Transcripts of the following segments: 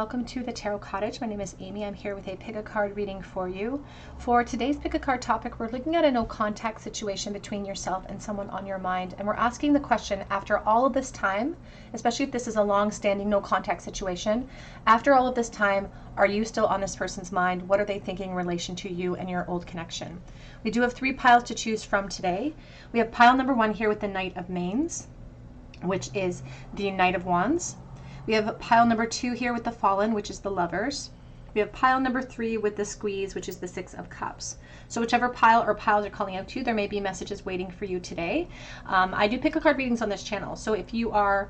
welcome to the Tarot Cottage. My name is Amy. I'm here with a pick a card reading for you. For today's pick a card topic, we're looking at a no contact situation between yourself and someone on your mind. And we're asking the question, after all of this time, especially if this is a long-standing no contact situation, after all of this time, are you still on this person's mind? What are they thinking in relation to you and your old connection? We do have 3 piles to choose from today. We have pile number 1 here with the Knight of Mains, which is the Knight of Wands. We have pile number 2 here with the Fallen, which is the Lovers. We have pile number 3 with the Squeeze, which is the 6 of Cups. So whichever pile or piles are calling out to you, there may be messages waiting for you today. I do pick a card readings on this channel. So if you are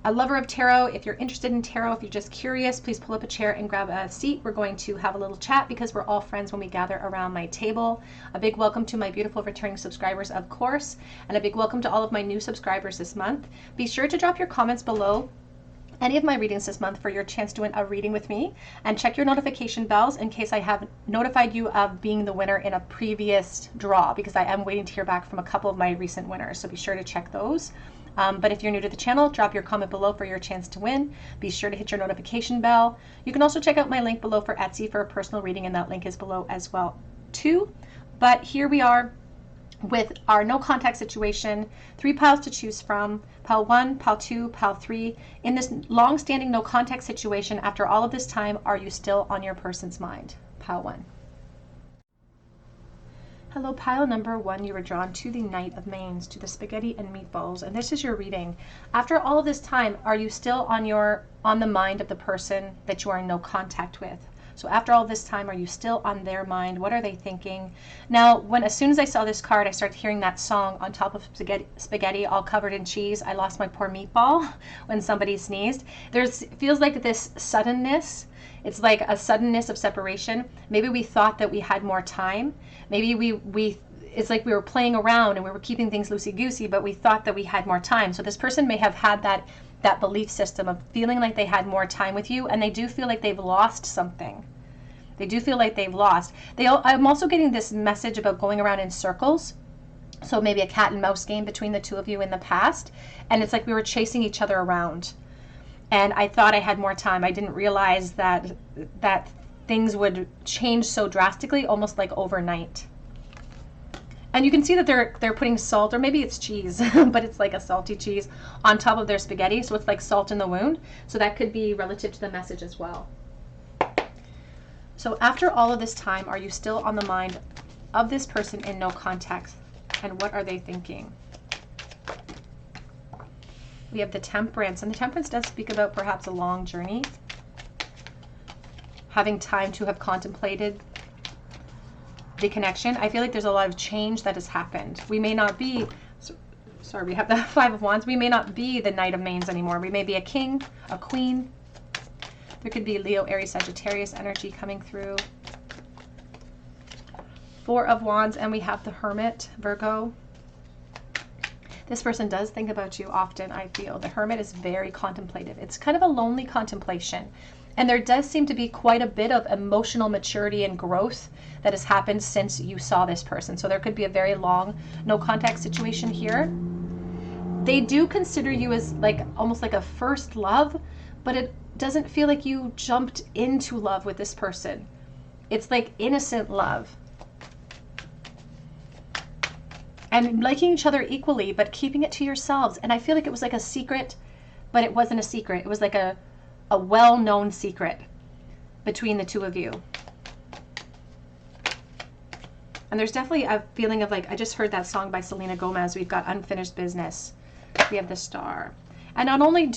a lover of tarot, if you're interested in tarot, if you're just curious, please pull up a chair and grab a seat. We're going to have a little chat because we're all friends when we gather around my table. A big welcome to my beautiful returning subscribers, of course, and a big welcome to all of my new subscribers this month. Be sure to drop your comments below any of my readings this month for your chance to win a reading with me, and check your notification bells in case I have notified you of being the winner in a previous draw, because I am waiting to hear back from a couple of my recent winners, so be sure to check those. But if you're new to the channel, drop your comment below for your chance to win. Be sure to hit your notification bell. You can also check out my link below for Etsy for a personal reading, and that link is below as well too. But here we are with our no contact situation, 3 piles to choose from, pile 1, pile 2, pile 3. In this long-standing no contact situation, after all of this time, are you still on your person's mind? Pile 1. Hello, pile number 1, you were drawn to the Knight of Mains, to the spaghetti and meatballs, and this is your reading. After all of this time, are you still on the mind of the person that you are in no contact with? So after all this time, are you still on their mind? What are they thinking? Now, as soon as I saw this card, I started hearing that song, On Top of Spaghetti, All Covered in Cheese, I Lost My Poor Meatball, when somebody sneezed. Feels like this suddenness. It's like a suddenness of separation. Maybe we thought that we had more time. Maybe it's like we were playing around and we were keeping things loosey-goosey, but we thought that we had more time. So this person may have had that belief system of feeling like they had more time with you, and they do feel like they've lost something. They do feel like they've lost. I'm also getting this message about going around in circles. So maybe a cat and mouse game between the two of you in the past, and it's like we were chasing each other around. And I thought I had more time. I didn't realize that things would change so drastically, almost like overnight. And you can see that they're putting salt, or maybe it's cheese, but it's like a salty cheese on top of their spaghetti. So it's like salt in the wound. So that could be relative to the message as well. So after all of this time, are you still on the mind of this person in no contact? And what are they thinking? We have the Temperance, and the Temperance does speak about perhaps a long journey, having time to have contemplated the connection. I feel like there's a lot of change that has happened. We may not be, sorry, we have the 5 of Wands. We may not be the Knight of Mains anymore. We may be a king, a queen. There could be Leo, Aries, Sagittarius energy coming through. 4 of Wands, and we have the Hermit, Virgo. This person does think about you often, I feel. The Hermit is very contemplative. It's kind of a lonely contemplation. And there does seem to be quite a bit of emotional maturity and growth that has happened since you saw this person. So there could be a very long no contact situation here. They do consider you as like almost like a first love, but it doesn't feel like you jumped into love with this person. It's like innocent love. And liking each other equally, but keeping it to yourselves. And I feel like it was like a secret, but it wasn't a secret. It was like a well-known secret between the two of you. And there's definitely a feeling of like, I just heard that song by Selena Gomez. We've got Unfinished Business. We have the Star. And not only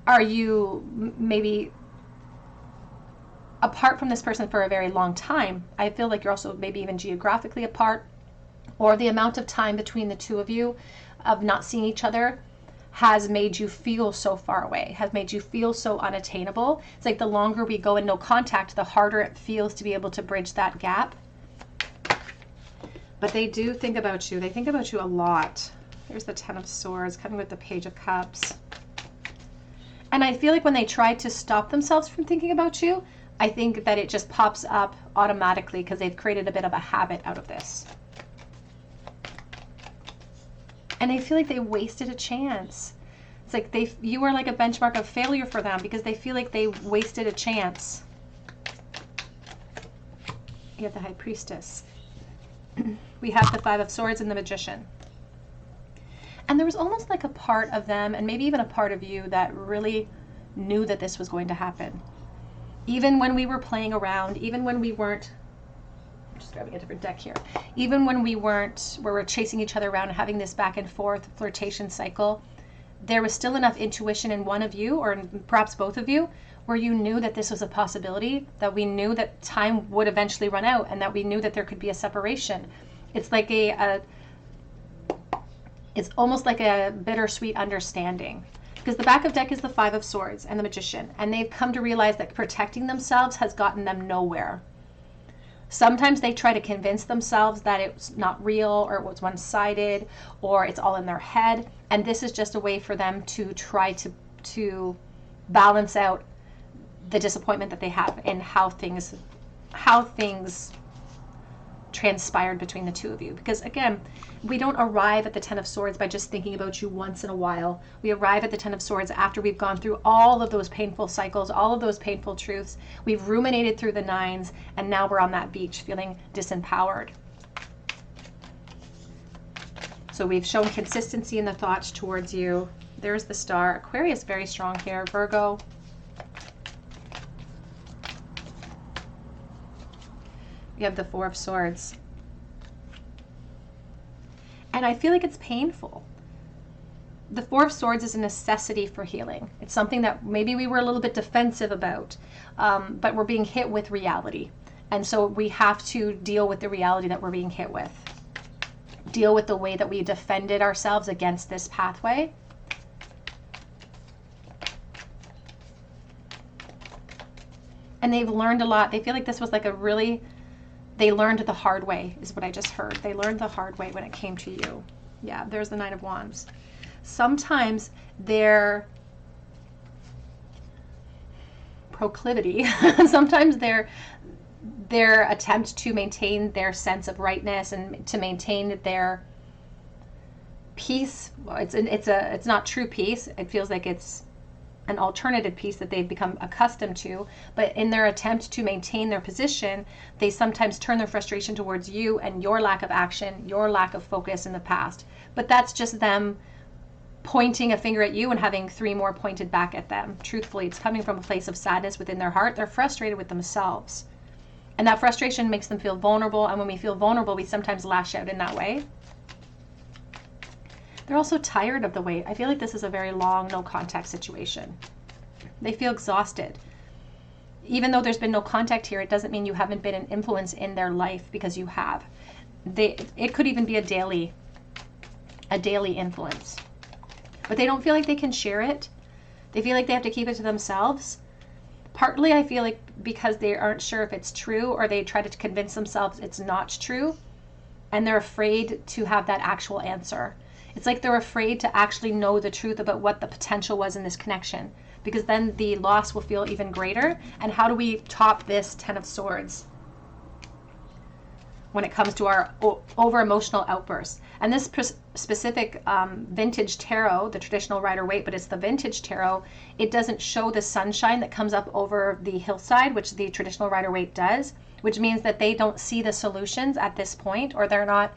are you maybe apart from this person for a very long time, I feel like you're also maybe even geographically apart, or the amount of time between the two of you of not seeing each other has made you feel so far away, has made you feel so unattainable. It's like the longer we go in no contact, the harder it feels to be able to bridge that gap. But they do think about you. They think about you a lot. There's the 10 of Swords coming with the Page of Cups. And I feel like when they try to stop themselves from thinking about you, I think that it just pops up automatically because they've created a bit of a habit out of this. And they feel like they wasted a chance. It's like you are like a benchmark of failure for them because they feel like they wasted a chance. You have the High Priestess. We have the Five of Swords and the Magician. And there was almost like a part of them, and maybe even a part of you, that really knew that this was going to happen. Even when we were playing around, even when we weren't, I'm just grabbing a different deck here, even when we weren't, where we're chasing each other around and having this back and forth flirtation cycle, there was still enough intuition in one of you, or perhaps both of you, where you knew that this was a possibility, that we knew that time would eventually run out, and that we knew that there could be a separation. It's like it's almost like a bittersweet understanding. Because the back of deck is the Five of Swords and the Magician, and they've come to realize that protecting themselves has gotten them nowhere. Sometimes they try to convince themselves that it's not real, or it was one-sided, or it's all in their head, and this is just a way for them to try to balance out the disappointment that they have in how things transpired between the two of you. Because again, we don't arrive at the Ten of Swords by just thinking about you once in a while. We arrive at the Ten of Swords after we've gone through all of those painful cycles, all of those painful truths. We've ruminated through the nines, and now we're on that beach feeling disempowered. So we've shown consistency in the thoughts towards you. There's the Star. Aquarius, very strong here. Virgo. We have the Four of Swords. And I feel like it's painful. The Four of Swords is a necessity for healing. It's something that maybe we were a little bit defensive about, but we're being hit with reality. And so we have to deal with the reality that we're being hit with. Deal with the way that we defended ourselves against this pathway. And they've learned a lot. They feel like this was like a really... They learned the hard way, is what I just heard. They learned the hard way when it came to you. Yeah, there's the Nine of Wands. Sometimes their proclivity, sometimes their attempt to maintain their sense of rightness and to maintain their peace, it's not true peace. It feels like it's an alternative piece that they've become accustomed to, but in their attempt to maintain their position, they sometimes turn their frustration towards you and your lack of action, your lack of focus in the past. But that's just them pointing a finger at you and having three more pointed back at them. Truthfully, it's coming from a place of sadness within their heart. They're frustrated with themselves. And that frustration makes them feel vulnerable, and when we feel vulnerable, we sometimes lash out in that way. They're also tired of the wait. I feel like this is a very long, no contact situation. They feel exhausted. Even though there's been no contact here, it doesn't mean you haven't been an influence in their life, because you have. It could even be a daily influence. But they don't feel like they can share it. They feel like they have to keep it to themselves. Partly, I feel like because they aren't sure if it's true, or they try to convince themselves it's not true, and they're afraid to have that actual answer. It's like they're afraid to actually know the truth about what the potential was in this connection, because then the loss will feel even greater. And how do we top this Ten of Swords when it comes to our over-emotional outbursts? And this specific vintage tarot, the traditional Rider-Waite, but it's the vintage tarot, it doesn't show the sunshine that comes up over the hillside, which the traditional Rider-Waite does, which means that they don't see the solutions at this point, or they're not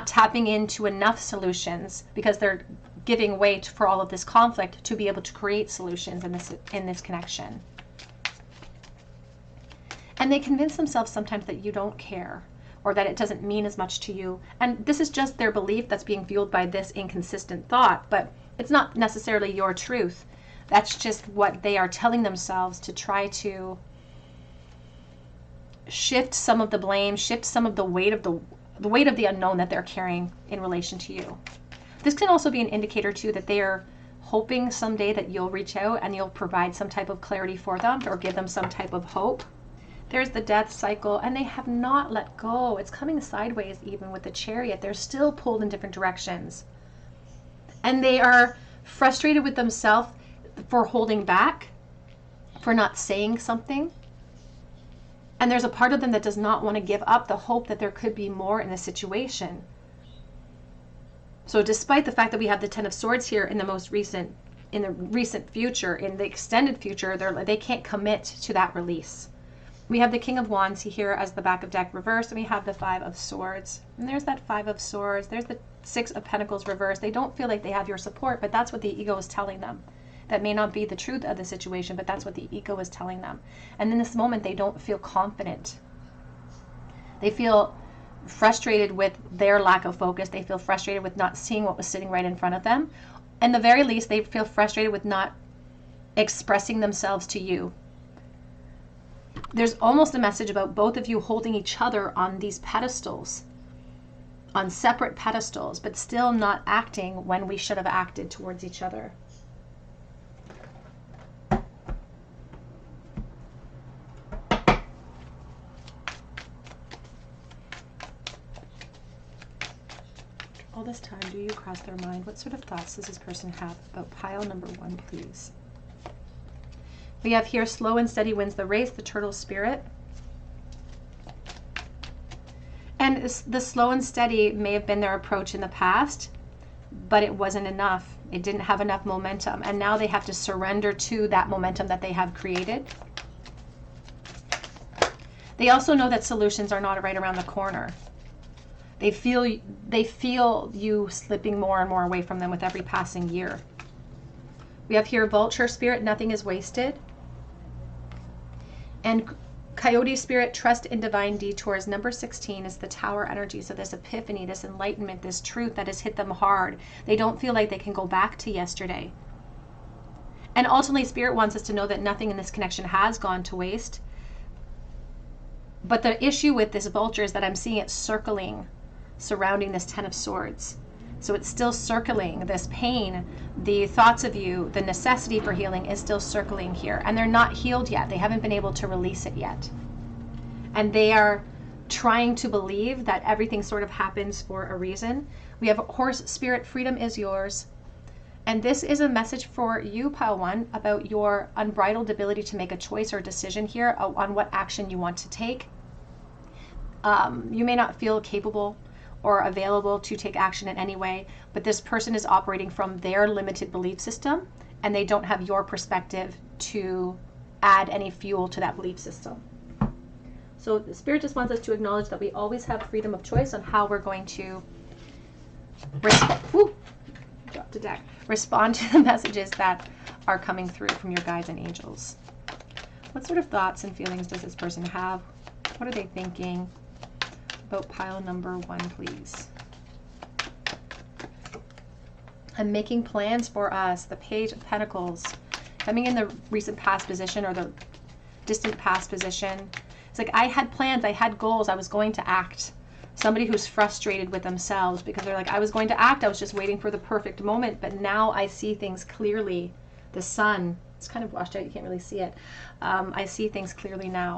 tapping into enough solutions, because they're giving way for all of this conflict to be able to create solutions in this connection. And they convince themselves sometimes that you don't care, or that it doesn't mean as much to you. And this is just their belief that's being fueled by this inconsistent thought, but it's not necessarily your truth. That's just what they are telling themselves to try to shift some of the blame, shift some of the weight of the unknown that they're carrying in relation to you. This can also be an indicator too that they are hoping someday that you'll reach out and you'll provide some type of clarity for them, or give them some type of hope. There's the death cycle, and they have not let go. It's coming sideways even with the Chariot. They're still pulled in different directions. And they are frustrated with themselves for holding back, for not saying something. And there's a part of them that does not want to give up the hope that there could be more in the situation. So despite the fact that we have the Ten of Swords here in the most recent in the recent future, in the extended future, they can't commit to that release. We have the King of Wands here as the back of deck reversed, and we have the Five of Swords. And there's that Five of Swords. There's the Six of Pentacles reversed. They don't feel like they have your support, but that's what the ego is telling them. That may not be the truth of the situation, but that's what the ego is telling them. And in this moment, they don't feel confident. They feel frustrated with their lack of focus. They feel frustrated with not seeing what was sitting right in front of them. And the very least, they feel frustrated with not expressing themselves to you. There's almost a message about both of you holding each other on these pedestals, on separate pedestals, but still not acting when we should have acted towards each other. All this time, do you cross their mind? What sort of thoughts does this person have about pile number 1, please? We have here, slow and steady wins the race, the turtle spirit. And the slow and steady may have been their approach in the past, but it wasn't enough. It didn't have enough momentum. And now they have to surrender to that momentum that they have created. They also know that solutions are not right around the corner. They feel you slipping more and more away from them with every passing year. We have here vulture spirit, nothing is wasted. And coyote spirit, trust in divine detours. Number 16 is the tower energy. So this epiphany, this enlightenment, this truth that has hit them hard. They don't feel like they can go back to yesterday. And ultimately, spirit wants us to know that nothing in this connection has gone to waste. But the issue with this vulture is that I'm seeing it circling, surrounding this Ten of Swords. So it's still circling this pain, the thoughts of you, the necessity for healing is still circling here. And they're not healed yet. They haven't been able to release it yet. And they are trying to believe that everything sort of happens for a reason. We have horse spirit, freedom is yours. And this is a message for you, pile 1, about your unbridled ability to make a choice or decision here on what action you want to take. You may not feel capable or available to take action in any way, but this person is operating from their limited belief system, and they don't have your perspective to add any fuel to that belief system. So the Spirit just wants us to acknowledge that we always have freedom of choice on how we're going to respond to the messages that are coming through from your guides and angels. What sort of thoughts and feelings does this person have? What are they thinking about pile number 1, please? I'm making plans for us. The Page of Pentacles. Coming in the recent past position or the distant past position. It's like I had plans, I had goals, I was going to act. Somebody who's frustrated with themselves because they're like, I was going to act, I was just waiting for the perfect moment, but now I see things clearly. The sun, it's kind of washed out, you can't really see it. I see things clearly now.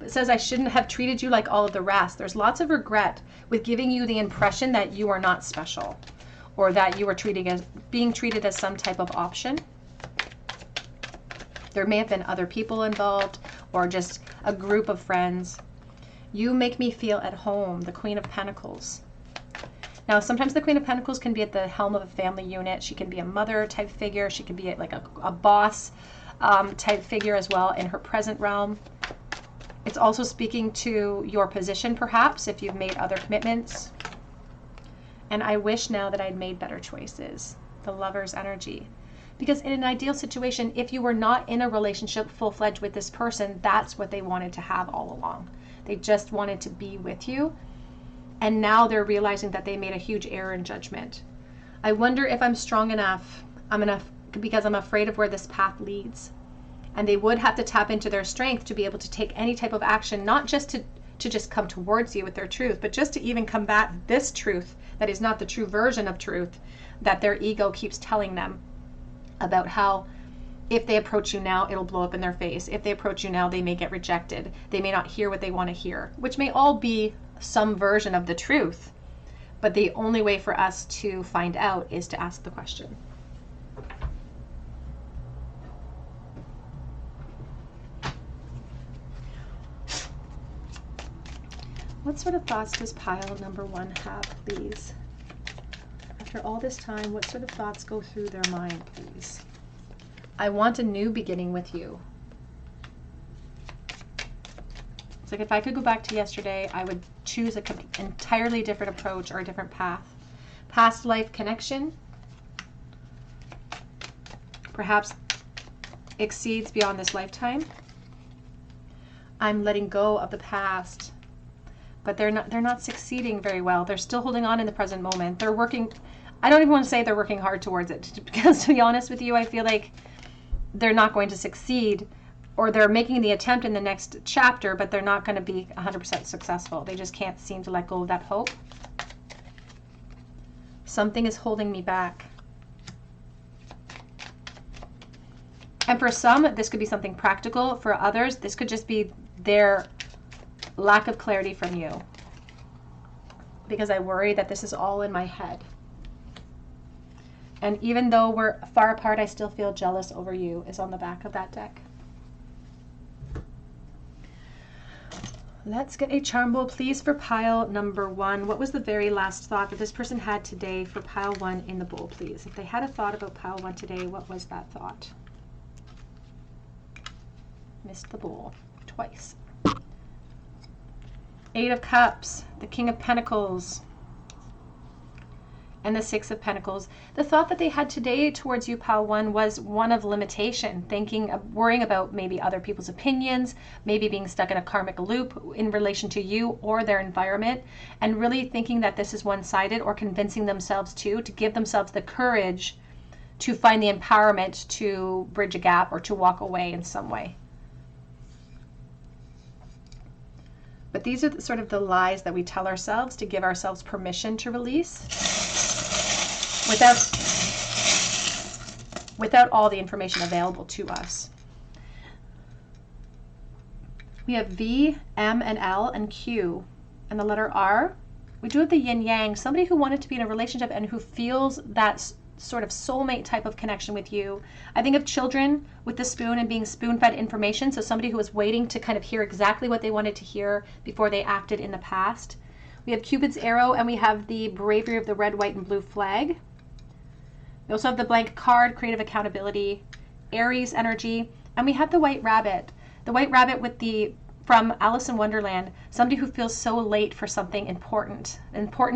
It says, I shouldn't have treated you like all of the rest. There's lots of regret with giving you the impression that you are not special or that you are being treated as some type of option. There may have been other people involved or just a group of friends. You make me feel at home, the Queen of Pentacles. Now, sometimes the Queen of Pentacles can be at the helm of a family unit. She can be a mother type figure. She can be like a boss type figure as well in her present realm. It's also speaking to your position, perhaps, if you've made other commitments. And I wish now that I'd made better choices. The Lover's energy. Because in an ideal situation, if you were not in a relationship full-fledged with this person, that's what they wanted to have all along. They just wanted to be with you. And now they're realizing that they made a huge error in judgment. I wonder if I'm strong enough, because I'm afraid of where this path leads. And they would have to tap into their strength to be able to take any type of action, not just to just come towards you with their truth, but just to even combat this truth that is not the true version of truth that their ego keeps telling them about how if they approach you now, it'll blow up in their face. If they approach you now, they may get rejected. They may not hear what they want to hear, which may all be some version of the truth. But the only way for us to find out is to ask the question. What sort of thoughts does pile number 1 have, please? After all this time, what sort of thoughts go through their mind, please? I want a new beginning with you. It's like if I could go back to yesterday, I would choose an entirely different approach or a different path. Past life connection perhaps exceeds beyond this lifetime. I'm letting go of the past, but they're not succeeding very well. They're still holding on in the present moment. They're working, I don't even want to say they're working hard towards it, because to be honest with you, I feel like they're not going to succeed, or they're making the attempt in the next chapter, but they're not going to be 100% successful. They just can't seem to let go of that hope. Something is holding me back. And for some, this could be something practical. For others, this could just be their lack of clarity from you. Because I worry that this is all in my head. And even though we're far apart, I still feel jealous over you, is on the back of that deck. Let's get a charm bowl, please, for pile number 1. What was the very last thought that this person had today for pile 1 in the bowl, please? If they had a thought about pile 1 today, what was that thought? Missed the bowl twice. 8 of Cups, the King of Pentacles, and the 6 of Pentacles. The thought that they had today towards you, pile 1, was one of limitation, worrying about maybe other people's opinions, maybe being stuck in a karmic loop in relation to you or their environment, and really thinking that this is one-sided, or convincing themselves to give themselves the courage to find the empowerment to bridge a gap or to walk away in some way. But these are sort of the lies that we tell ourselves to give ourselves permission to release without all the information available to us. We have V, M, and L, and Q, and the letter R. We do have the yin-yang, somebody who wanted to be in a relationship and who feels that sort of soulmate type of connection with you. I think of children with the spoon and being spoon-fed information, so somebody who was waiting to kind of hear exactly what they wanted to hear before they acted in the past. We have Cupid's arrow, and we have the bravery of the red, white, and blue flag. We also have the blank card, creative accountability, Aries energy, and we have the white rabbit. The white rabbit from Alice in Wonderland, somebody who feels so late for something important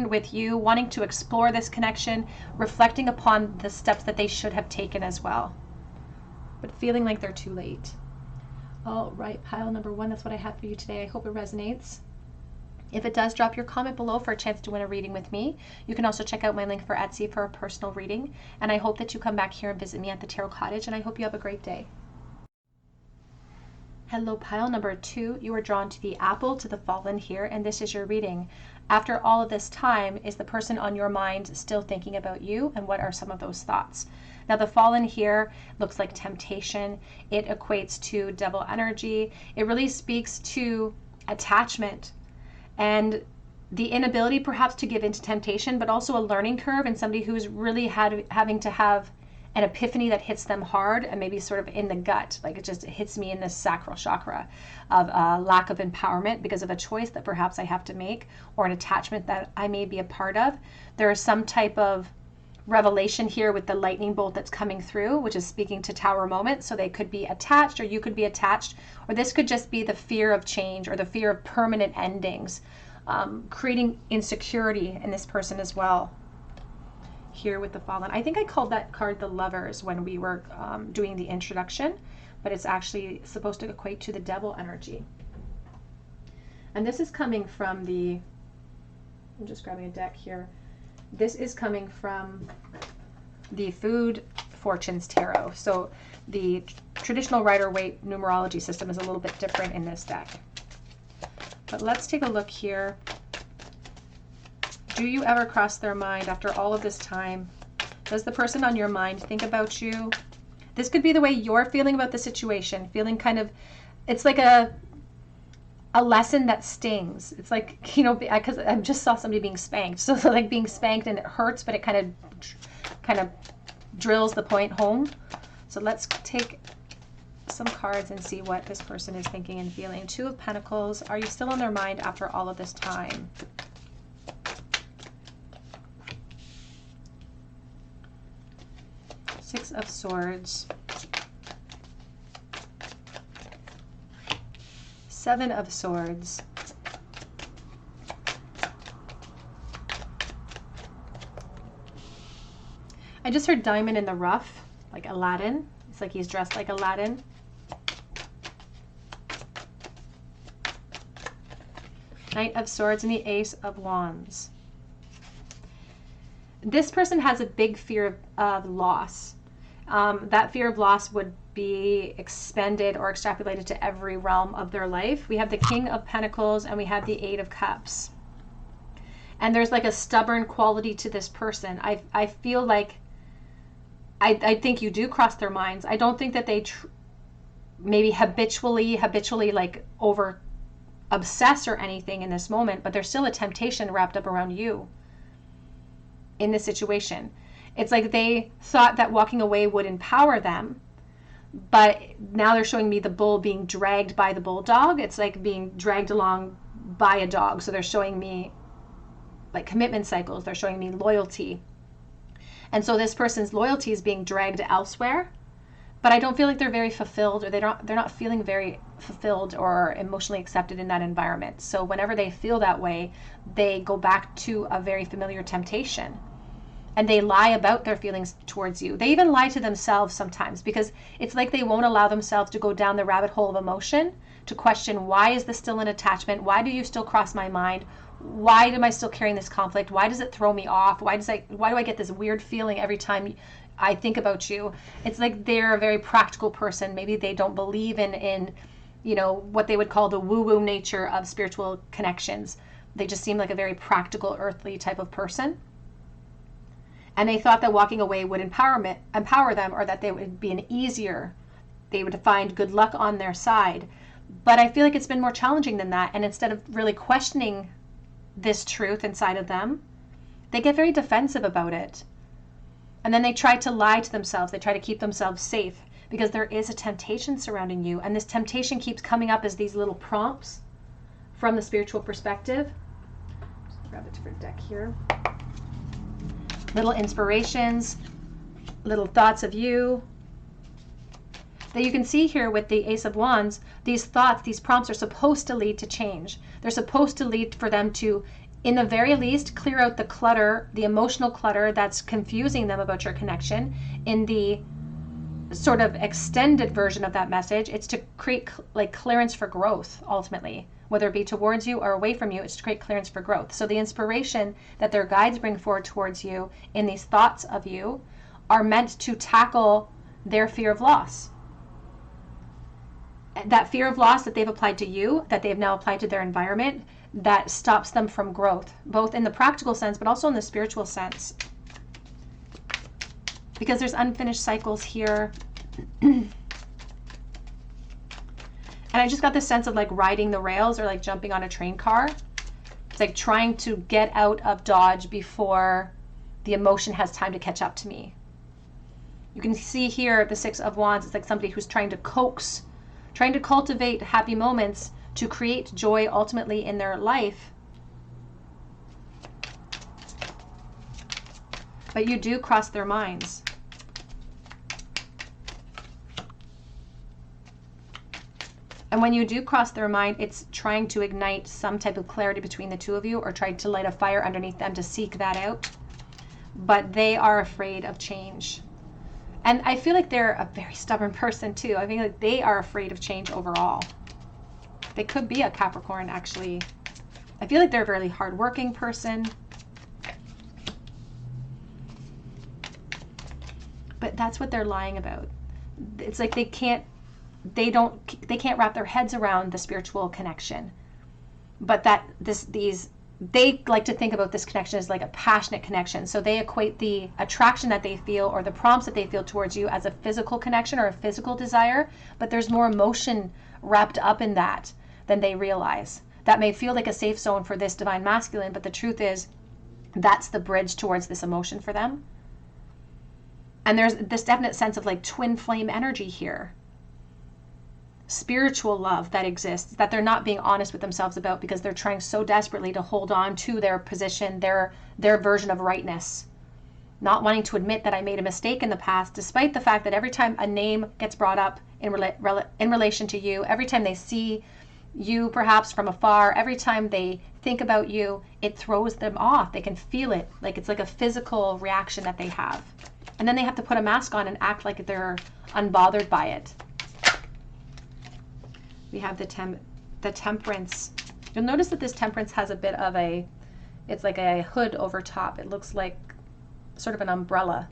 with you, wanting to explore this connection, reflecting upon the steps that they should have taken as well, but feeling like they're too late. All right, pile number 1, that's what I have for you today. I hope it resonates. If it does, drop your comment below for a chance to win a reading with me. You can also check out my link for Etsy for a personal reading, and I hope that you come back here and visit me at the Tarot Cottage, and I hope you have a great day. Hello, pile number 2. You are drawn to the Apple, to the Fallen here, and this is your reading. After all of this time, is the person on your mind still thinking about you, and what are some of those thoughts? Now, the Fallen here looks like temptation. It equates to devil energy. It really speaks to attachment and the inability perhaps to give into temptation, but also a learning curve, and somebody who's really having to have an epiphany that hits them hard and maybe sort of in the gut, like it hits me in the sacral chakra of lack of empowerment because of a choice that perhaps I have to make, or an attachment that I may be a part of. There is some type of revelation here with the lightning bolt that's coming through, which is speaking to Tower moment. So they could be attached, or you could be attached, or this could just be the fear of change or the fear of permanent endings, creating insecurity in this person as well. Here with the Fallen, I think I called that card the Lovers when we were doing the introduction, but it's actually supposed to equate to the devil energy. And this is coming from I'm just grabbing a deck here. This is coming from the Food Fortunes Tarot. So the traditional Rider-Waite numerology system is a little bit different in this deck. But let's take a look here. Do you ever cross their mind after all of this time? Does the person on your mind think about you? This could be the way you're feeling about the situation, feeling kind of, it's like a lesson that stings. It's like, because I just saw somebody being spanked. So like being spanked and it hurts, but it kind of drills the point home. So let's take some cards and see what this person is thinking and feeling. 2 of Pentacles. Are you still on their mind after all of this time? of Swords, Seven of Swords, I just heard diamond in the rough, like Aladdin. It's like he's dressed like Aladdin. Knight of Swords and the Ace of Wands. This person has a big fear of loss. That fear of loss would be expended or extrapolated to every realm of their life. We have the King of Pentacles and we have the Eight of Cups. And there's like a stubborn quality to this person. I feel like I think you do cross their minds. I don't think that they maybe habitually like over obsess or anything in this moment, but there's still a temptation wrapped up around you in this situation. It's like they thought that walking away would empower them, but now they're showing me the bull being dragged by the bulldog. It's like being dragged along by a dog. So they're showing me like commitment cycles. They're showing me loyalty. And so this person's loyalty is being dragged elsewhere, but I don't feel like they're very fulfilled, or they're not feeling very fulfilled or emotionally accepted in that environment. So whenever they feel that way, they go back to a very familiar temptation. And they lie about their feelings towards you. They even lie to themselves sometimes, because it's like they won't allow themselves to go down the rabbit hole of emotion, to question, why is this still an attachment? Why do you still cross my mind? Why am I still carrying this conflict? Why does it throw me off? Why do I get this weird feeling every time I think about you? It's like they're a very practical person. Maybe they don't believe in what they would call the woo-woo nature of spiritual connections. They just seem like a very practical, earthly type of person. And they thought that walking away would empower them, or that they would be they would find good luck on their side. But I feel like it's been more challenging than that. And instead of really questioning this truth inside of them, they get very defensive about it. And then they try to lie to themselves. They try to keep themselves safe, because there is a temptation surrounding you. And this temptation keeps coming up as these little prompts from the spiritual perspective. Just grab a different deck here. Little inspirations, little thoughts of you that you can see here with the Ace of Wands. These thoughts, these prompts are supposed to lead to change. They're supposed to lead for them to, in the very least, clear out the clutter, the emotional clutter that's confusing them about your connection. In the sort of extended version of that message, it's to create like clearance for growth, ultimately. Whether it be towards you or away from you, it's to create clearance for growth. So the inspiration that their guides bring forward towards you in these thoughts of you are meant to tackle their fear of loss. That fear of loss that they've applied to you, that they've now applied to their environment, that stops them from growth, both in the practical sense, but also in the spiritual sense. Because there's unfinished cycles here. And I just got this sense of like riding the rails, or like jumping on a train car. It's like trying to get out of Dodge before the emotion has time to catch up to me. You can see here the Six of Wands. It's like somebody who's trying to cultivate happy moments to create joy ultimately in their life. But you do cross their minds. And when you do cross their mind, it's trying to ignite some type of clarity between the two of you, or trying to light a fire underneath them to seek that out. But they are afraid of change. And I feel like they're a very stubborn person too. I feel like they are afraid of change overall. They could be a Capricorn, actually. I feel like they're a very hardworking person. But that's what they're lying about. It's like they can't wrap their heads around the spiritual connection. But they like to think about this connection as like a passionate connection. So they equate the attraction that they feel, or the prompts that they feel towards you, as a physical connection or a physical desire. But there's more emotion wrapped up in that than they realize. That may feel like a safe zone for this divine masculine, but the truth is that's the bridge towards this emotion for them. And there's this definite sense of like twin flame energy here. Spiritual love that exists, that they're not being honest with themselves about, because they're trying so desperately to hold on to their position, their version of rightness. not wanting to admit that I made a mistake in the past, despite the fact that every time a name gets brought up in relation to you, every time they see you perhaps from afar, every time they think about you, it throws them off. They can feel it, like it's like a physical reaction that they have. And then they have to put a mask on and act like they're unbothered by it. We have the Temperance. You'll notice that this Temperance has a bit of it's like a hood over top. It looks like sort of an umbrella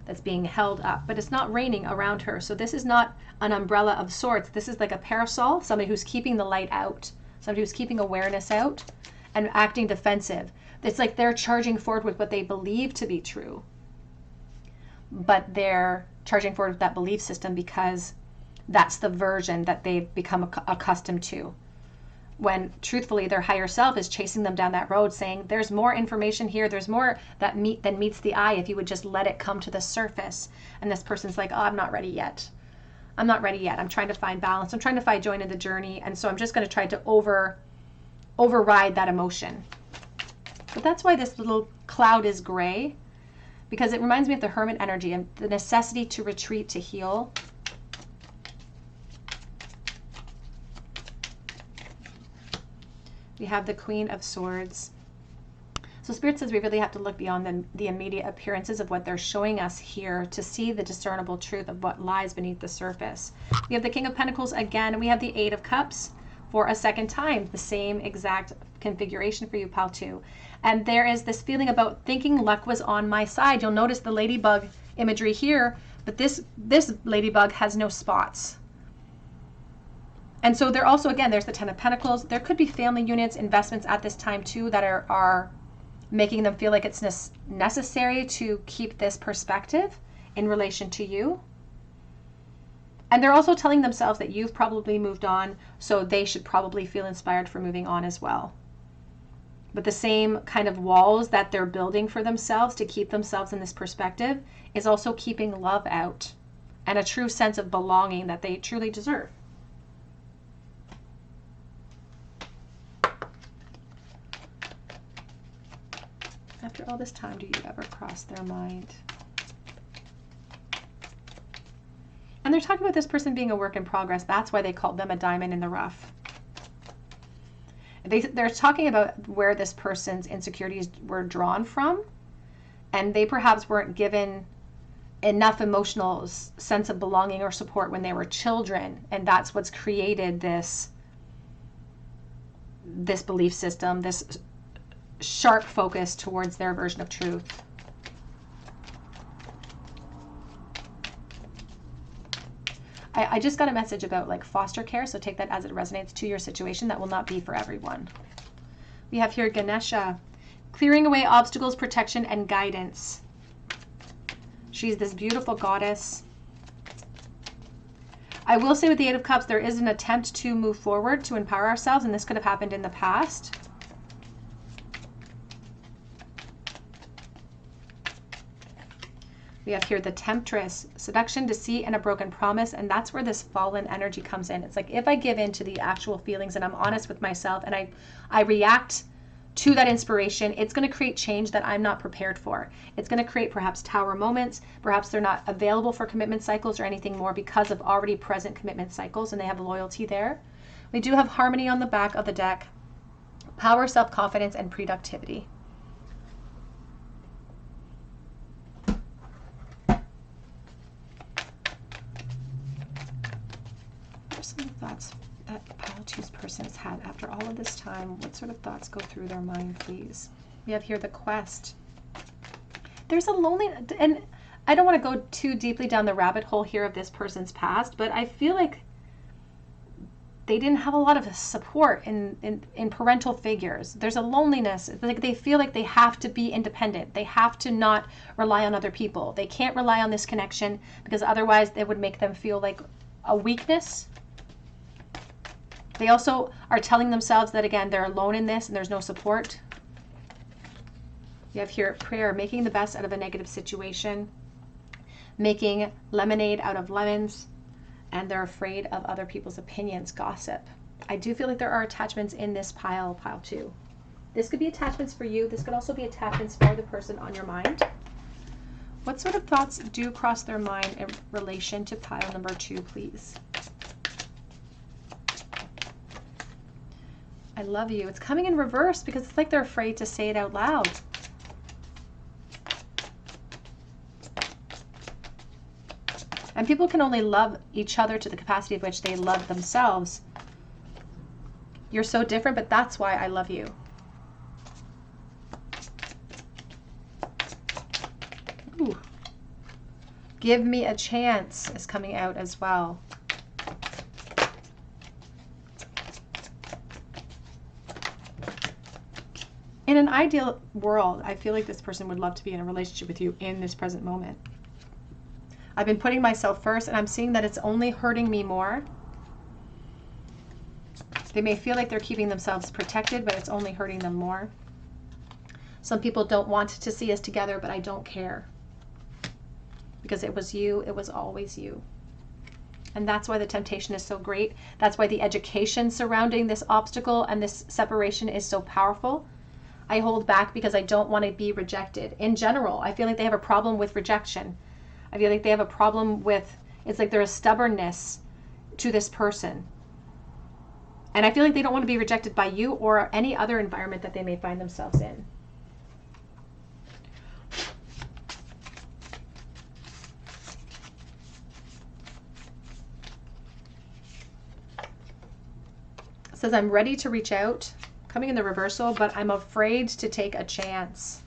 that's being held up, but it's not raining around her. So this is not an umbrella of sorts. This is like a parasol, somebody who's keeping the light out, somebody who's keeping awareness out and acting defensive. It's like they're charging forward with what they believe to be true, but they're charging forward with that belief system because that's the version that they've become accustomed to. When truthfully their higher self is chasing them down that road saying, there's more information here, there's more than meets the eye if you would just let it come to the surface. And this person's like, oh, I'm not ready yet. I'm not ready yet. I'm trying to find balance. I'm trying to find joy in the journey. And so I'm just going to try to override that emotion. But that's why this little cloud is gray, because it reminds me of the Hermit energy and the necessity to retreat, to heal. We have the Queen of Swords. So Spirit says we really have to look beyond the immediate appearances of what they're showing us here to see the discernible truth of what lies beneath the surface. We have the King of Pentacles again, and we have the Eight of Cups for a second time, the same exact configuration for you, Pal 2. And there is this feeling about thinking luck was on my side. You'll notice the ladybug imagery here, but this ladybug has no spots. And so there also, again, there's the Ten of Pentacles. There could be family units, investments at this time too that are making them feel like it's necessary to keep this perspective in relation to you. And they're also telling themselves that you've probably moved on, so they should probably feel inspired for moving on as well. But the same kind of walls that they're building for themselves to keep themselves in this perspective is also keeping love out and a true sense of belonging that they truly deserve. After all this time, do you ever cross their mind? And they're talking about this person being a work in progress. That's why they called them a diamond in the rough. They're talking about where this person's insecurities were drawn from, and they perhaps weren't given enough emotional sense of belonging or support when they were children, and that's what's created this belief system, this sharp focus towards their version of truth. I just got a message about like foster care, so take that as it resonates to your situation. That will not be for everyone. We have here Ganesha, clearing away obstacles, protection, and guidance. She's this beautiful goddess. I will say with the Eight of Cups, there is an attempt to move forward, to empower ourselves, and this could have happened in the past. We have here the Temptress, seduction, deceit, and a broken promise. And that's where this fallen energy comes in. It's like if I give in to the actual feelings and I'm honest with myself and I react to that inspiration, it's going to create change that I'm not prepared for. It's going to create perhaps tower moments. Perhaps they're not available for commitment cycles or anything more because of already present commitment cycles, and they have loyalty there. We do have harmony on the back of the deck, power, self-confidence, and productivity. Some thoughts that Pile 2's person has had after all of this time. What sort of thoughts go through their mind, please? We have here the Quest. There's a loneliness, and I don't want to go too deeply down the rabbit hole here of this person's past, but I feel like they didn't have a lot of support in parental figures. There's a loneliness. It's like they feel like they have to be independent. They have to not rely on other people. They can't rely on this connection because otherwise it would make them feel like a weakness. They also are telling themselves that, again, they're alone in this and there's no support. You have here prayer, making the best out of a negative situation, making lemonade out of lemons, and they're afraid of other people's opinions, gossip. I do feel like there are attachments in this pile 2. This could be attachments for you. This could also be attachments for the person on your mind. What sort of thoughts do cross their mind in relation to pile number 2, please? I love you. It's coming in reverse because it's like they're afraid to say it out loud. And people can only love each other to the capacity of which they love themselves. You're so different, but that's why I love you. Ooh. Give me a chance is coming out as well. In an ideal world, I feel like this person would love to be in a relationship with you in this present moment. I've been putting myself first, and I'm seeing that it's only hurting me more. They may feel like they're keeping themselves protected, but it's only hurting them more. Some people don't want to see us together, but I don't care. Because it was you, it was always you. And that's why the temptation is so great. That's why the education surrounding this obstacle and this separation is so powerful. I hold back because I don't want to be rejected. In general, I feel like they have a problem with rejection. I feel like they have a problem with, it's like there's a stubbornness to this person. And I feel like they don't want to be rejected by you or any other environment that they may find themselves in. It says, I'm ready to reach out, coming in the reversal, but I'm afraid to take a chance.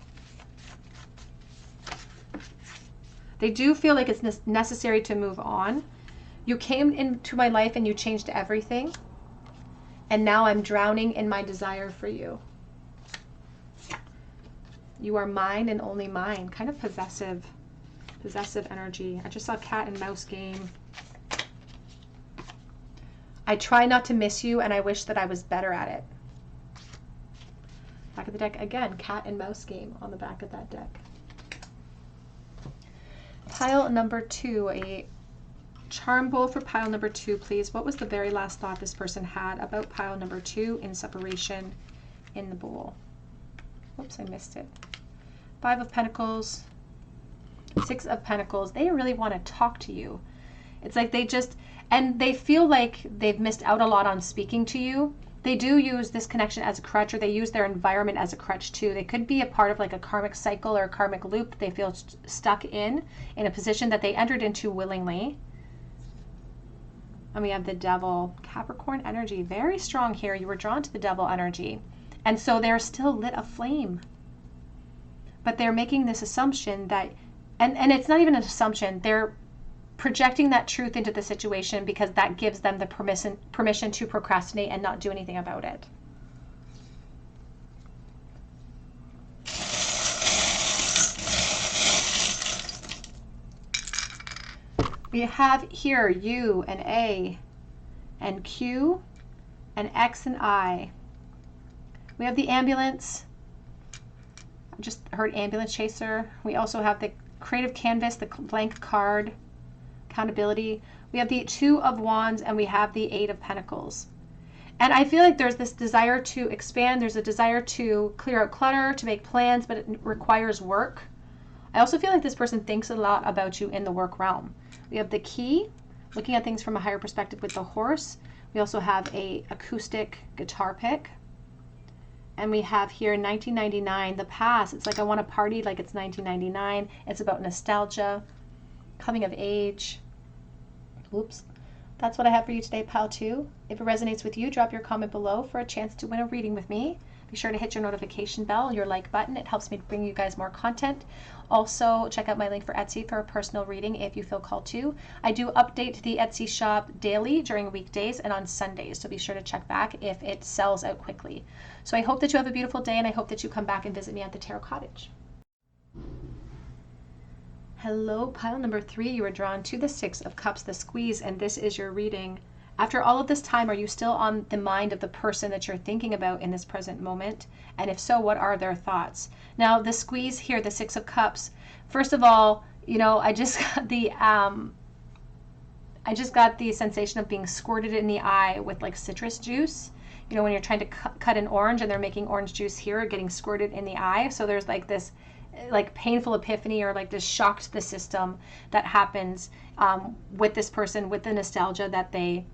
They do feel like it's necessary to move on. You came into my life and you changed everything. And now I'm drowning in my desire for you. You are mine and only mine. Kind of possessive energy. I just saw cat and mouse game. I try not to miss you, and I wish that I was better at it. Back of the deck, again, cat and mouse game on the back of that deck. Pile number 2, a charm bowl for pile number 2, please. What was the very last thought this person had about pile number 2 in separation in the bowl? Whoops, I missed it. 5 of Pentacles, 6 of Pentacles. They really want to talk to you. It's like they just, and they feel like they've missed out a lot on speaking to you. They do use this connection as a crutch, or they use their environment as a crutch too. They could be a part of like a karmic cycle or a karmic loop that they feel stuck in a position that they entered into willingly. And we have the Devil. Capricorn energy, very strong here. You were drawn to the Devil energy. And so they're still lit aflame. But they're making this assumption that, and it's not even an assumption, they're projecting that truth into the situation because that gives them the permission to procrastinate and not do anything about it. We have here U and A and Q and X and I. We have the ambulance. I just heard ambulance chaser. We also have the creative canvas, the blank card, accountability. We have the 2 of Wands and we have the 8 of Pentacles. And I feel like there's this desire to expand. There's a desire to clear out clutter, to make plans, but it requires work. I also feel like this person thinks a lot about you in the work realm. We have the key, looking at things from a higher perspective with the horse. We also have a acoustic guitar pick. And we have here 1999, the past. It's like I want to party like it's 1999. It's about nostalgia, coming of age. Oops. That's what I have for you today, pile 2. If it resonates with you, drop your comment below for a chance to win a reading with me. Be sure to hit your notification bell, your like button. It helps me bring you guys more content. Also, check out my link for Etsy for a personal reading if you feel called to. I do update the Etsy shop daily during weekdays and on Sundays, so be sure to check back if it sells out quickly. So I hope that you have a beautiful day, and I hope that you come back and visit me at the Tarot Cottage. Hello, pile number 3. You are drawn to the 6 of Cups, the squeeze, and this is your reading. After all of this time, are you still on the mind of the person that you're thinking about in this present moment? And if so, what are their thoughts? Now, the squeeze here, the 6 of Cups. First of all, you know, I just got the sensation of being squirted in the eye with like citrus juice. You know, when you're trying to cut an orange and they're making orange juice here, getting squirted in the eye. So there's like this like painful epiphany or like this shock to the system that happens with this person, with the nostalgia that they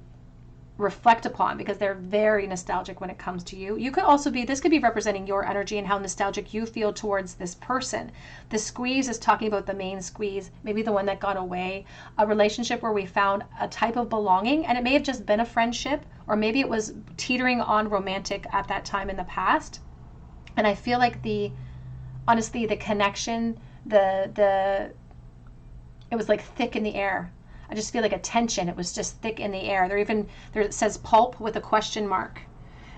reflect upon, because they're very nostalgic when it comes to you. You could also be, this could be representing your energy and how nostalgic you feel towards this person. The squeeze is talking about the main squeeze, maybe the one that got away, a relationship where we found a type of belonging, and it may have just been a friendship, or maybe it was teetering on romantic at that time in the past. And I feel like honestly, the connection, it was like thick in the air. I just feel like a tension. It was just thick in the air. There it says pulp with a question mark.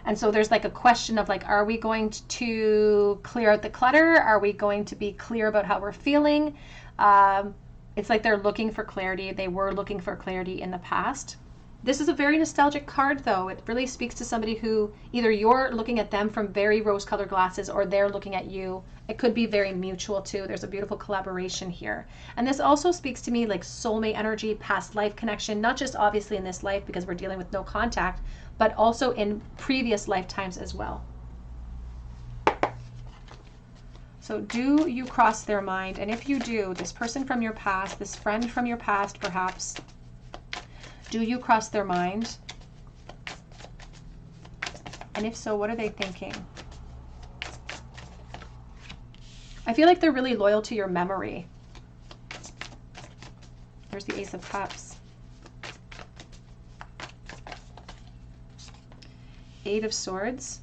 And so there's like a question of like, are we going to clear out the clutter? Are we going to be clear about how we're feeling? It's like they're looking for clarity. They were looking for clarity in the past. This is a very nostalgic card, though. It really speaks to somebody who either you're looking at them from very rose-colored glasses or they're looking at you. It could be very mutual, too. There's a beautiful collaboration here. And this also speaks to me like soulmate energy, past life connection, not just obviously in this life because we're dealing with no contact, but also in previous lifetimes as well. So do you cross their mind? And if you do, this person from your past, this friend from your past perhaps, do you cross their mind? And if so, what are they thinking? I feel like they're really loyal to your memory. There's the Ace of Cups. Eight of Swords.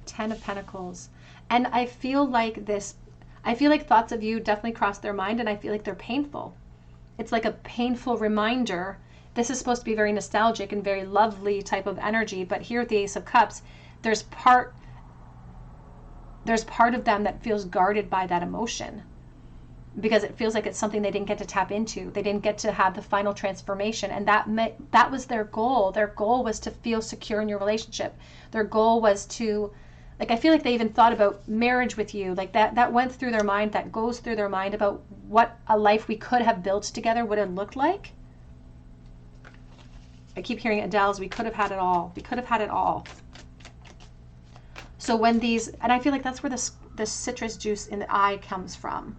10 of Pentacles. And I feel like thoughts of you definitely cross their mind, and I feel like they're painful. It's like a painful reminder. This is supposed to be very nostalgic and very lovely type of energy, but here at the Ace of Cups, there's part of them that feels guarded by that emotion because it feels like it's something they didn't get to tap into. They didn't get to have the final transformation, and that was their goal. Their goal was to feel secure in your relationship. Their goal was to, like, I feel like they even thought about marriage with you. Like that went through their mind, that goes through their mind about what a life we could have built together would have looked like. I keep hearing Adele's, we could have had it all. We could have had it all. So when and I feel like that's where the citrus juice in the eye comes from.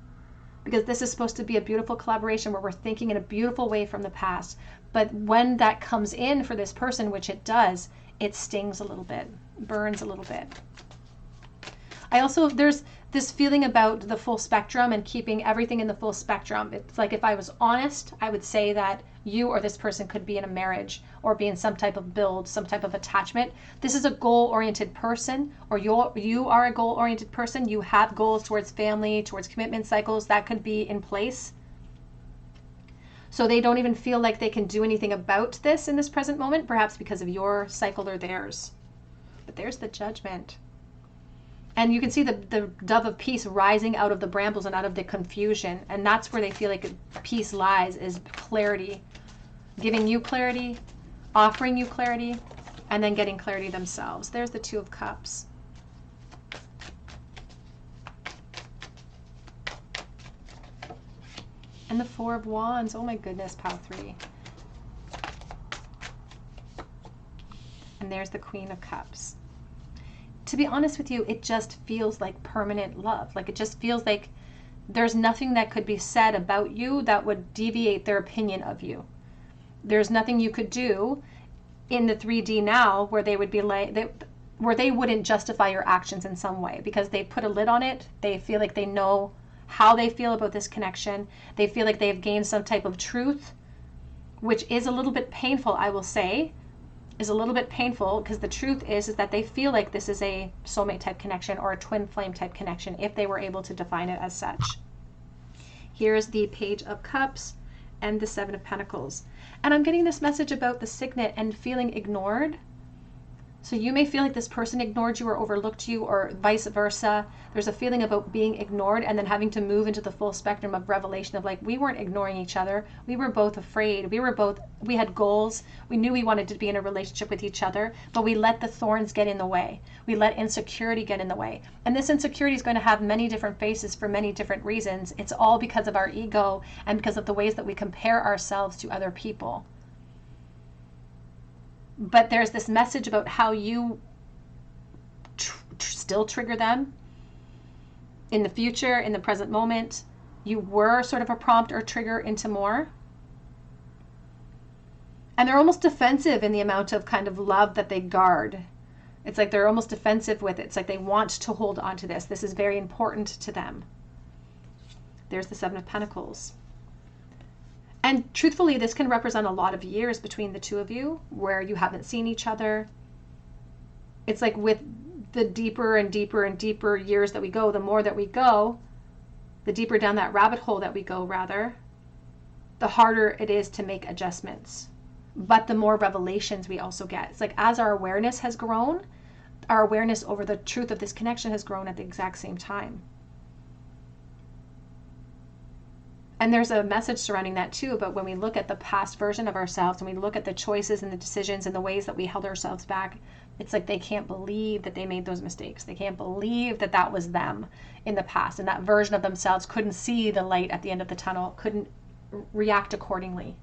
Because this is supposed to be a beautiful collaboration where we're thinking in a beautiful way from the past. But when that comes in for this person, which it does, it stings a little bit, burns a little bit. There's this feeling about the full spectrum and keeping everything in the full spectrum. It's like if I was honest, I would say that you or this person could be in a marriage or be in some type of build, some type of attachment. This is a goal-oriented person, or you are a goal-oriented person. You have goals towards family, towards commitment cycles that could be in place. So they don't even feel like they can do anything about this in this present moment, perhaps because of your cycle or theirs. But there's the Judgment. And you can see the dove of peace rising out of the brambles and out of the confusion. And that's where they feel like peace lies, is clarity. Giving you clarity, offering you clarity, and then getting clarity themselves. There's the Two of Cups. And the Four of Wands. Oh my goodness, pile 3. And there's the Queen of Cups. To be honest with you, it just feels like permanent love. Like it just feels like there's nothing that could be said about you that would deviate their opinion of you. There's nothing you could do in the 3D now where they would be like, where they wouldn't justify your actions in some way because they put a lid on it. They feel like they know how they feel about this connection. They feel like they've gained some type of truth, which is a little bit painful, I will say. Is a little bit painful because the truth is that they feel like this is a soulmate type connection or a twin flame type connection if they were able to define it as such. Here's the Page of Cups and the Seven of Pentacles. And I'm getting this message about the signet and feeling ignored. So you may feel like this person ignored you or overlooked you or vice versa. There's a feeling about being ignored and then having to move into the full spectrum of revelation of like, we weren't ignoring each other. We were both afraid. We had goals. We knew we wanted to be in a relationship with each other, but we let the thorns get in the way. We let insecurity get in the way. And this insecurity is going to have many different faces for many different reasons. It's all because of our ego and because of the ways that we compare ourselves to other people. But there's this message about how you still trigger them. in the future, in the present moment, you were sort of a prompt or trigger into more. And they're almost defensive in the amount of kind of love that they guard. It's like they're almost defensive with it. It's like they want to hold on to this. This is very important to them. There's the Seven of Pentacles. And truthfully, this can represent a lot of years between the two of you where you haven't seen each other. It's like with the deeper and deeper and deeper years that we go, the more that we go, the deeper down that rabbit hole that we go, rather, the harder it is to make adjustments. But the more revelations we also get. It's like as our awareness has grown, our awareness over the truth of this connection has grown at the exact same time. And there's a message surrounding that too, but when we look at the past version of ourselves and we look at the choices and the decisions and the ways that we held ourselves back, it's like they can't believe that they made those mistakes. They can't believe that that was them in the past, and that version of themselves couldn't see the light at the end of the tunnel, couldn't react accordingly.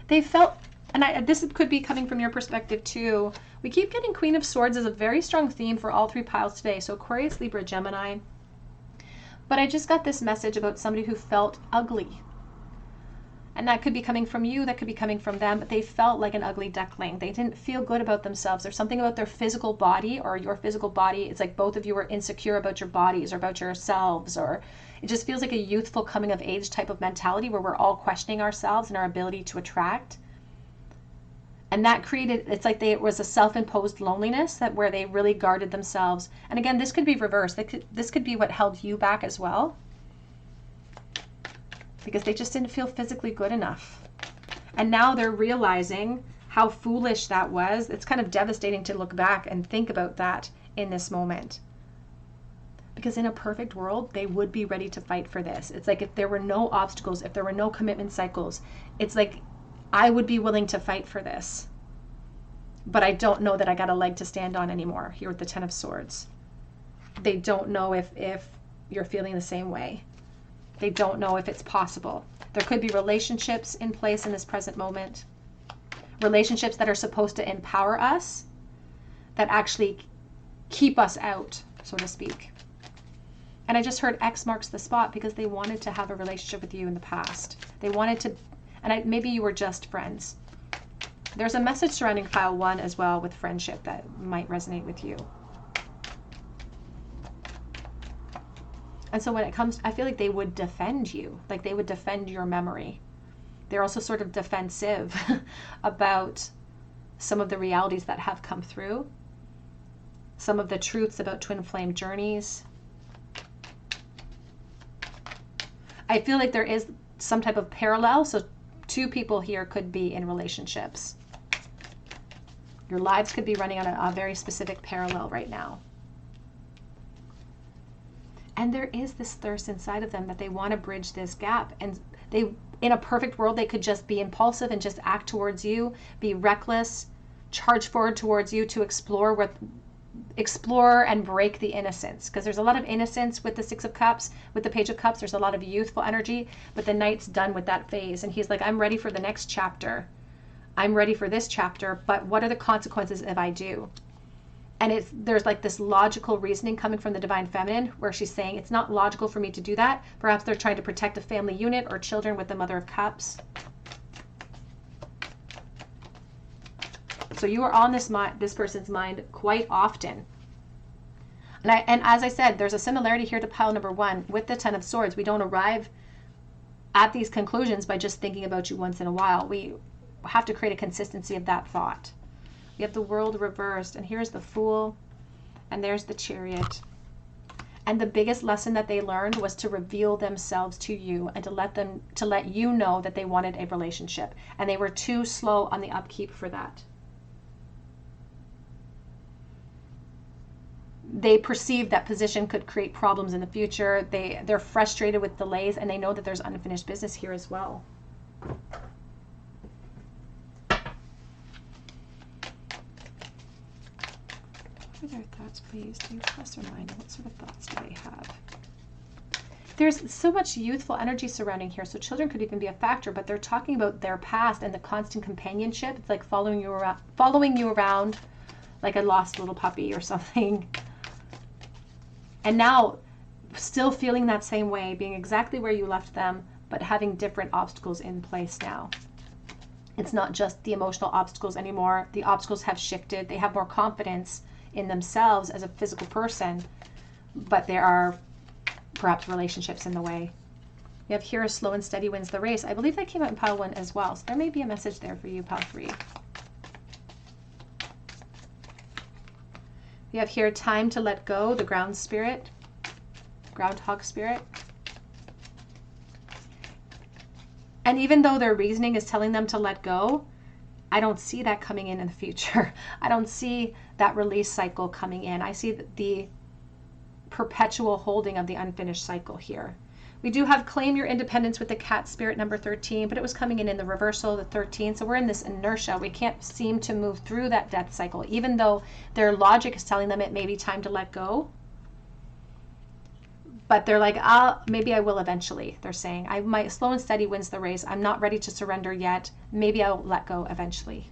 They felt, and this could be coming from your perspective too, we keep getting Queen of Swords as a very strong theme for all three piles today. So Aquarius, Libra, Gemini. But I just got this message about somebody who felt ugly. And that could be coming from you, that could be coming from them, but they felt like an ugly duckling. They didn't feel good about themselves. There's something about their physical body or your physical body. It's like both of you are insecure about your bodies or about yourselves, or it just feels like a youthful coming of age type of mentality where we're all questioning ourselves and our ability to attract. And that created, it's like it was a self-imposed loneliness that where they really guarded themselves. And again, this could be reversed. This could be what held you back as well. Because they just didn't feel physically good enough. And now they're realizing how foolish that was. It's kind of devastating to look back and think about that in this moment. Because in a perfect world, they would be ready to fight for this. It's like if there were no obstacles, if there were no commitment cycles, it's like I would be willing to fight for this. But I don't know that I got a leg to stand on anymore here with the Ten of Swords. They don't know if you're feeling the same way. They don't know if it's possible. There could be relationships in place in this present moment. Relationships that are supposed to empower us, that actually keep us out, so to speak. And I just heard X marks the spot because they wanted to have a relationship with you in the past. They wanted to, and maybe you were just friends. There's a message surrounding pile 1 as well with friendship that might resonate with you. And so when it comes, I feel like they would defend you, like they would defend your memory. They're also sort of defensive about some of the realities that have come through, some of the truths about twin flame journeys. I feel like there is some type of parallel. So two people here could be in relationships. Your lives could be running on a very specific parallel right now. And there is this thirst inside of them that they want to bridge this gap. And they, in a perfect world, they could just be impulsive and just act towards you, be reckless, charge forward towards you to explore and break the innocence. Because there's a lot of innocence with the Six of Cups, with the Page of Cups. There's a lot of youthful energy, but the Knight's done with that phase. And he's like, I'm ready for the next chapter. I'm ready for this chapter, but what are the consequences if I do? And there's like this logical reasoning coming from the Divine Feminine where she's saying it's not logical for me to do that. Perhaps they're trying to protect a family unit or children with the Mother of Cups. So you are on this person's mind quite often. And as I said, there's a similarity here to pile number 1 with the Ten of Swords. We don't arrive at these conclusions by just thinking about you once in a while. We have to create a consistency of that thought. We have the World reversed, and here's the Fool, and there's the Chariot. And the biggest lesson that they learned was to reveal themselves to you and to let you know that they wanted a relationship, and they were too slow on the upkeep for that. They perceive that position could create problems in the future. They're frustrated with delays, and they know that there's unfinished business here as well. What are their thoughts, please? Do you plus or minus? What sort of thoughts do they have? There's so much youthful energy surrounding here, so children could even be a factor, but they're talking about their past and the constant companionship. It's like following you around, like a lost little puppy or something. And now still feeling that same way, being exactly where you left them, but having different obstacles in place now. It's not just the emotional obstacles anymore. The obstacles have shifted. They have more confidence in themselves as a physical person, but there are perhaps relationships in the way. We have here, slow and steady wins the race. I believe that came out in pile 1 as well. So there may be a message there for you, pile 3. We have here, time to let go, the ground spirit, groundhog spirit. And even though their reasoning is telling them to let go, I don't see that coming in the future. I don't see that release cycle coming in. I see the perpetual holding of the unfinished cycle here. We do have claim your independence with the cat spirit, number 13, but it was coming in the reversal, the 13. So we're in this inertia. We can't seem to move through that death cycle, even though their logic is telling them it may be time to let go. But they're like, maybe I will eventually. They're saying, slow and steady wins the race. I'm not ready to surrender yet. Maybe I'll let go eventually.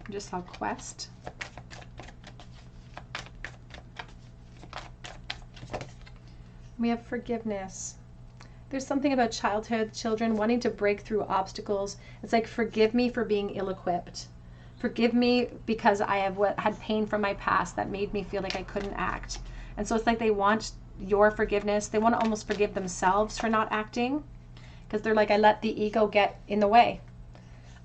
Just saw quest. We have forgiveness. There's something about childhood, children wanting to break through obstacles. It's like, forgive me for being ill-equipped. Forgive me because I have had pain from my past that made me feel like I couldn't act. And so it's like they want your forgiveness. They want to almost forgive themselves for not acting, because they're like, I let the ego get in the way.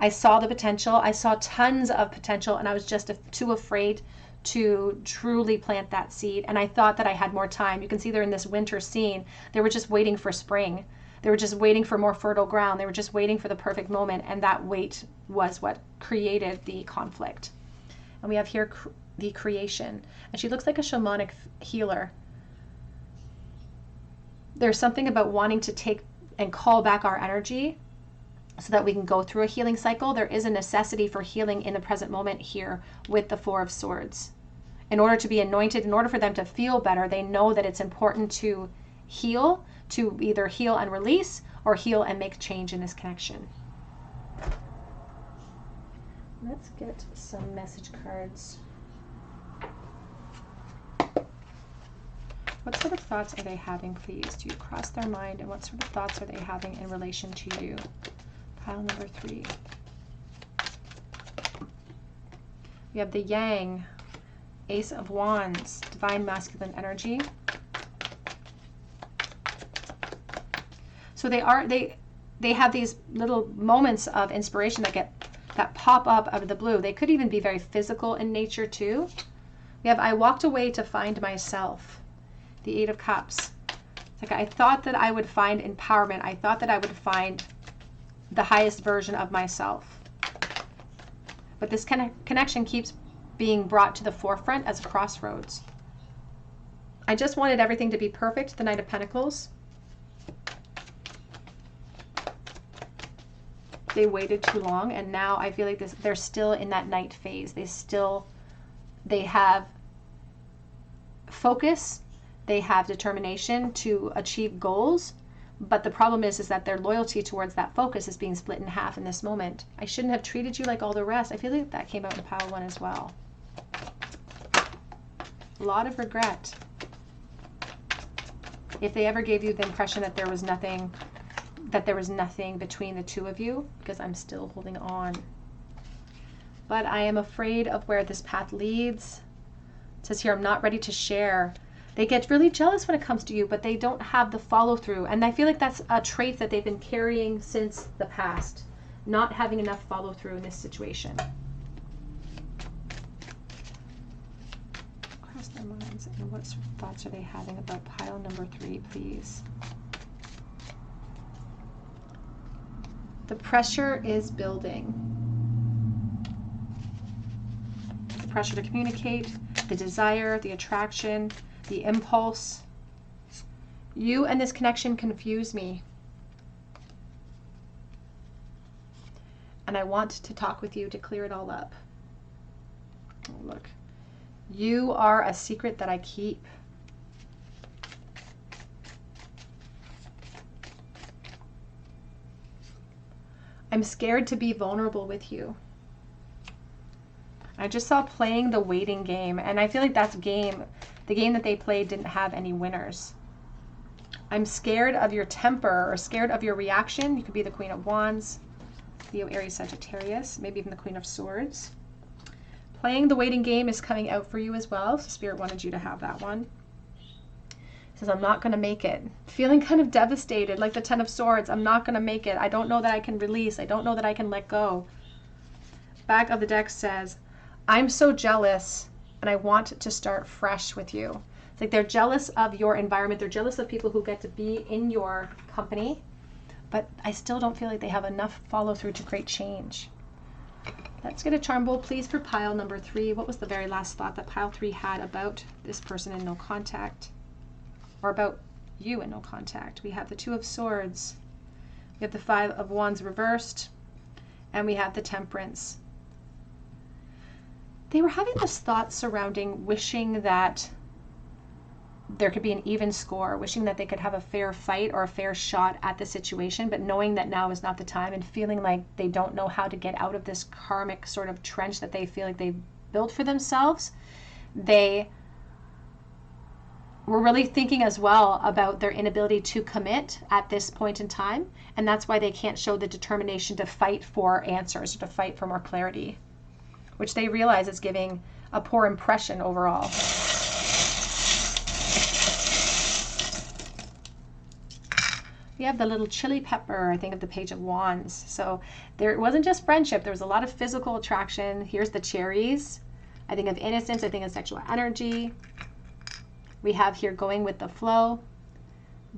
I saw the potential. I saw tons of potential, and I was just too afraid to truly plant that seed. And I thought that I had more time. You can see they're in this winter scene. They were just waiting for spring. They were just waiting for more fertile ground. They were just waiting for the perfect moment. And that wait was what created the conflict. And we have here the creation. And she looks like a shamanic healer. There's something about wanting to take and call back our energy so that we can go through a healing cycle. There is a necessity for healing in the present moment here with the Four of Swords. In order to be anointed, in order for them to feel better, they know that it's important to heal, to either heal and release or heal and make change in this connection. Let's get some message cards. What sort of thoughts are they having, please? Do you cross their mind? And what sort of thoughts are they having in relation to you? Pile number 3. We have the Yang, Ace of Wands, Divine Masculine Energy. So they have these little moments of inspiration that pop up out of the blue. They could even be very physical in nature too. We have, I walked away to find myself. The Eight of Cups. It's like, I thought that I would find empowerment. I thought that I would find the highest version of myself. But this connection keeps being brought to the forefront as a crossroads. I just wanted everything to be perfect, the Knight of Pentacles. They waited too long, and now I feel like they're still in that night phase. They have focus, they have determination to achieve goals, but the problem is that their loyalty towards that focus is being split in half in this moment. I shouldn't have treated you like all the rest. I feel like that came out in pile 1 as well. A lot of regret. If they ever gave you the impression that there was nothing between the two of you, because I'm still holding on. But I am afraid of where this path leads. It says here, I'm not ready to share. They get really jealous when it comes to you, but they don't have the follow through. And I feel like that's a trait that they've been carrying since the past, not having enough follow through in this situation. Cross their minds. And what sort of thoughts are they having about pile number 3, please? The pressure is building. The pressure to communicate, the desire, the attraction, the impulse. You and this connection confuse me. And I want to talk with you to clear it all up. Oh, look. You are a secret that I keep. I'm scared to be vulnerable with you. I just saw playing the waiting game, and I feel like that's the game that they played didn't have any winners. I'm scared of your temper or scared of your reaction. You could be the Queen of Wands, Leo, Aries, Sagittarius, maybe even the Queen of Swords. Playing the waiting game is coming out for you as well. So Spirit wanted you to have that one. It says, I'm not going to make it. Feeling kind of devastated, like the Ten of Swords. I'm not going to make it. I don't know that I can release. I don't know that I can let go. Back of the deck says, I'm so jealous and I want to start fresh with you. It's like they're jealous of your environment. They're jealous of people who get to be in your company. But I still don't feel like they have enough follow through to create change. Let's get a charm bowl, please, for pile number 3. What was the very last thought that pile 3 had about this person in no contact? Or about you in no contact? We have the Two of Swords. We have the Five of Wands reversed. And we have the Temperance. They were having this thought surrounding wishing that there could be an even score, wishing that they could have a fair fight or a fair shot at the situation, but knowing that now is not the time and feeling like they don't know how to get out of this karmic sort of trench that they feel like they've built for themselves. They were really thinking as well about their inability to commit at this point in time, and that's why they can't show the determination to fight for answers or to fight for more clarity, which they realize is giving a poor impression overall. We have the little chili pepper, I think, of the Page of Wands. So there wasn't just friendship. There was a lot of physical attraction. Here's the cherries. I think of innocence. I think of sexual energy. We have here going with the flow.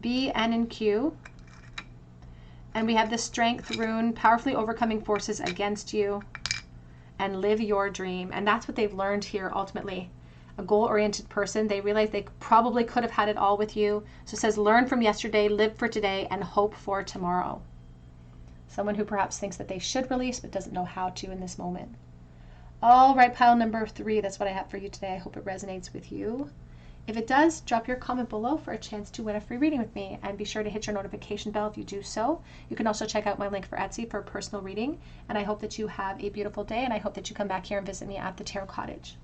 B, N, and Q. And we have the strength rune, powerfully overcoming forces against you. And live your dream. And that's what they've learned here ultimately. A goal-oriented person. They realize they probably could have had it all with you. So it says, learn from yesterday, live for today, and hope for tomorrow. Someone who perhaps thinks that they should release, but doesn't know how to in this moment. All right, pile number 3. That's what I have for you today. I hope it resonates with you. If it does, drop your comment below for a chance to win a free reading with me. And be sure to hit your notification bell if you do so. You can also check out my link for Etsy for a personal reading. And I hope that you have a beautiful day. And I hope that you come back here and visit me at the Tarot Cottage.